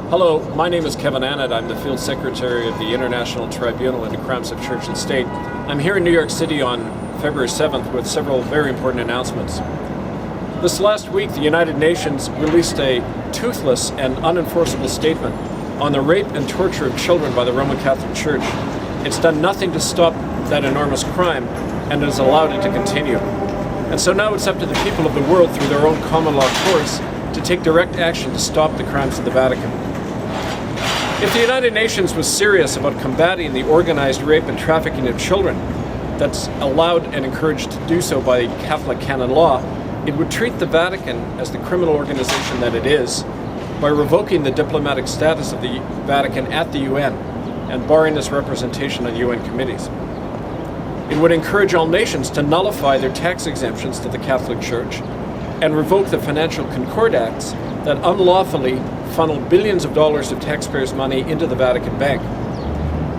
Hello, my name is Kevin Annett. I'm the Field Secretary of the International Tribunal into Crimes of Church and State. I'm here in New York City on February 7th with several very important announcements. This last week, the United Nations released a toothless and unenforceable statement on the rape and torture of children by the Roman Catholic Church. It's done nothing to stop that enormous crime and has allowed it to continue. And so now it's up to the people of the world through their own common law courts to take direct action to stop the crimes of the Vatican. If the United Nations was serious about combating the organized rape and trafficking of children that's allowed and encouraged to do so by Catholic canon law, it would treat the Vatican as the criminal organization that it is by revoking the diplomatic status of the Vatican at the UN and barring its representation on UN committees. It would encourage all nations to nullify their tax exemptions to the Catholic Church and revoke the financial concord acts that unlawfully funnel billions of dollars of taxpayers' money into the Vatican Bank.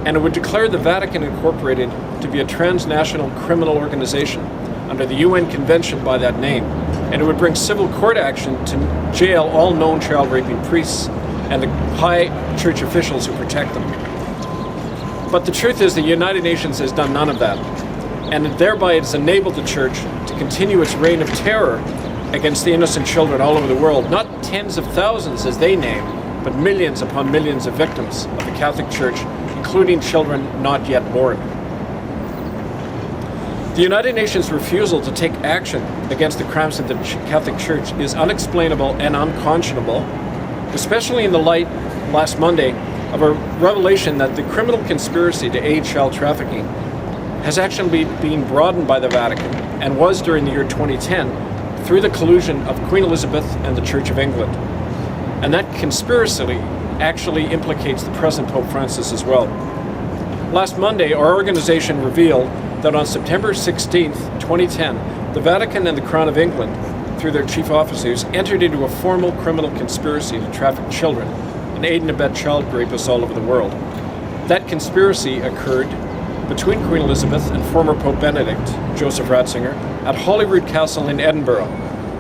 And it would declare the Vatican Incorporated to be a transnational criminal organization under the UN Convention by that name. And it would bring civil court action to jail all known child raping priests and the high church officials who protect them. But the truth is the United Nations has done none of that. And thereby it has enabled the church to continue its reign of terror against the innocent children all over the world, not tens of thousands as they name, but millions upon millions of victims of the Catholic Church, including children not yet born. The United Nations' refusal to take action against the crimes of the Catholic Church is unexplainable and unconscionable, especially in the light last Monday of a revelation that the criminal conspiracy to aid child trafficking has actually been broadened by the Vatican and was during the year 2010 through the collusion of Queen Elizabeth and the Church of England. And that conspiracy actually implicates the present Pope Francis as well. Last Monday, our organization revealed that on September 16th, 2010, the Vatican and the Crown of England, through their chief officers, entered into a formal criminal conspiracy to traffic children and aid and abet child rapists all over the world. That conspiracy occurred between Queen Elizabeth and former Pope Benedict, Joseph Ratzinger, at Holyrood Castle in Edinburgh,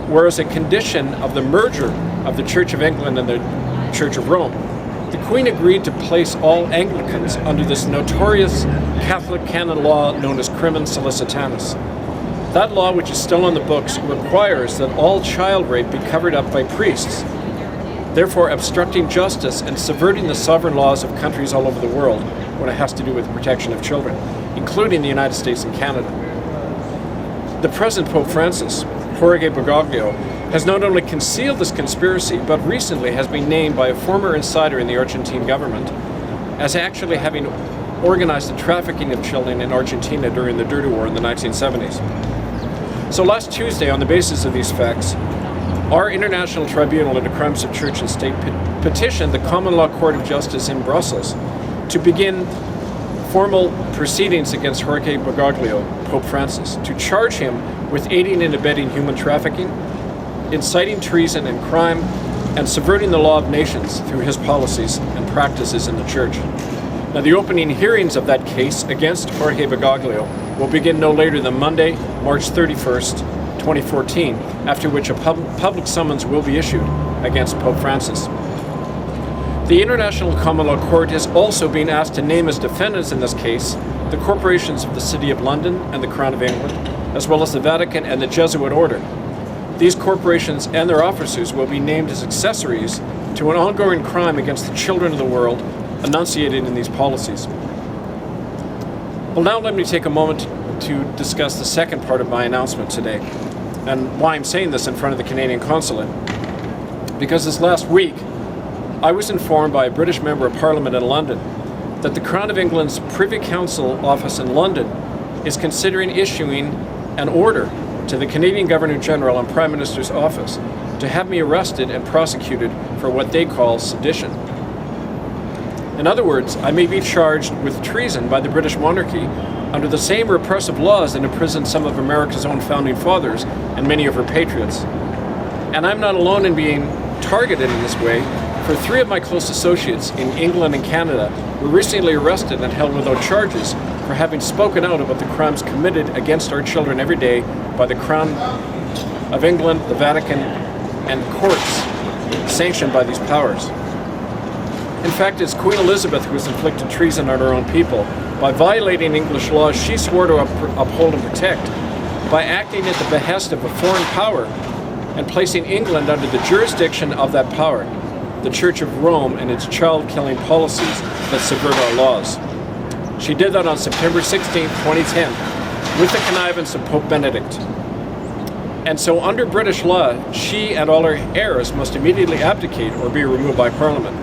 where as a condition of the merger of the Church of England and the Church of Rome, the Queen agreed to place all Anglicans under this notorious Catholic canon law known as Crimen Solicitanus. That law, which is still on the books, requires that all child rape be covered up by priests, therefore obstructing justice and subverting the sovereign laws of countries all over the world when it has to do with the protection of children, including the United States and Canada. The present Pope Francis, Jorge Bergoglio, has not only concealed this conspiracy, but recently has been named by a former insider in the Argentine government as actually having organized the trafficking of children in Argentina during the Dirty War in the 1970s. So last Tuesday, on the basis of these facts, our International Tribunal into Crimes of Church and State petitioned the Common Law Court of Justice in Brussels to begin formal proceedings against Jorge Bergoglio, Pope Francis, to charge him with aiding and abetting human trafficking, inciting treason and crime, and subverting the law of nations through his policies and practices in the Church. Now, the opening hearings of that case against Jorge Bergoglio will begin no later than Monday, March 31st, 2014, after which a public summons will be issued against Pope Francis. The International Common Law Court is also being asked to name as defendants in this case the corporations of the City of London and the Crown of England, as well as the Vatican and the Jesuit Order. These corporations and their officers will be named as accessories to an ongoing crime against the children of the world enunciated in these policies. Well, now let me take a moment to discuss the second part of my announcement today, and why I'm saying this in front of the Canadian Consulate. Because this last week, I was informed by a British Member of Parliament in London that the Crown of England's Privy Council office in London is considering issuing an order to the Canadian Governor-General and Prime Minister's office to have me arrested and prosecuted for what they call sedition. In other words, I may be charged with treason by the British monarchy under the same repressive laws that imprisoned some of America's own founding fathers and many of her patriots. And I'm not alone in being targeted in this way, for 3 of my close associates in England and Canada were recently arrested and held without charges for having spoken out about the crimes committed against our children every day by the Crown of England, the Vatican, and courts sanctioned by these powers. In fact, it's Queen Elizabeth who has inflicted treason on her own people. By violating English laws she swore to uphold and protect, by acting at the behest of a foreign power and placing England under the jurisdiction of that power, the Church of Rome and its child-killing policies that subvert our laws. She did that on September 16, 2010, with the connivance of Pope Benedict. And so under British law, she and all her heirs must immediately abdicate or be removed by Parliament.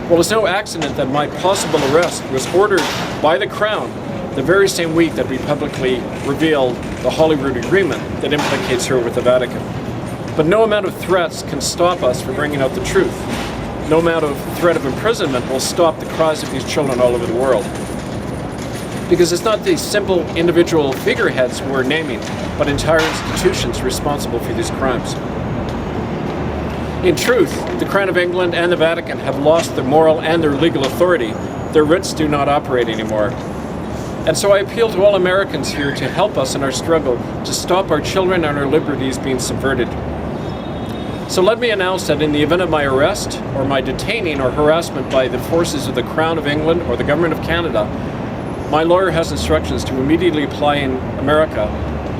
Well, it's no accident that my possible arrest was ordered by the Crown the very same week that we publicly revealed the Holyrood Agreement that implicates her with the Vatican. But no amount of threats can stop us from bringing out the truth. No amount of threat of imprisonment will stop the cries of these children all over the world. Because it's not these simple individual figureheads we're naming, but entire institutions responsible for these crimes. In truth, the Crown of England and the Vatican have lost their moral and their legal authority. Their writs do not operate anymore. And so I appeal to all Americans here to help us in our struggle to stop our children and our liberties being subverted. So let me announce that in the event of my arrest or my detaining or harassment by the forces of the Crown of England or the Government of Canada, my lawyer has instructions to immediately apply in America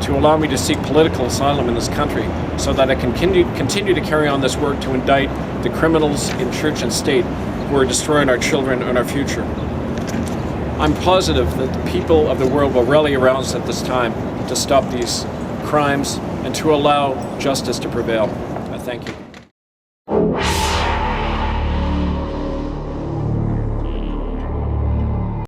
to allow me to seek political asylum in this country so that I can continue to carry on this work to indict the criminals in church and state who are destroying our children and our future. I'm positive that the people of the world will rally around us at this time to stop these crimes and to allow justice to prevail. Thank you.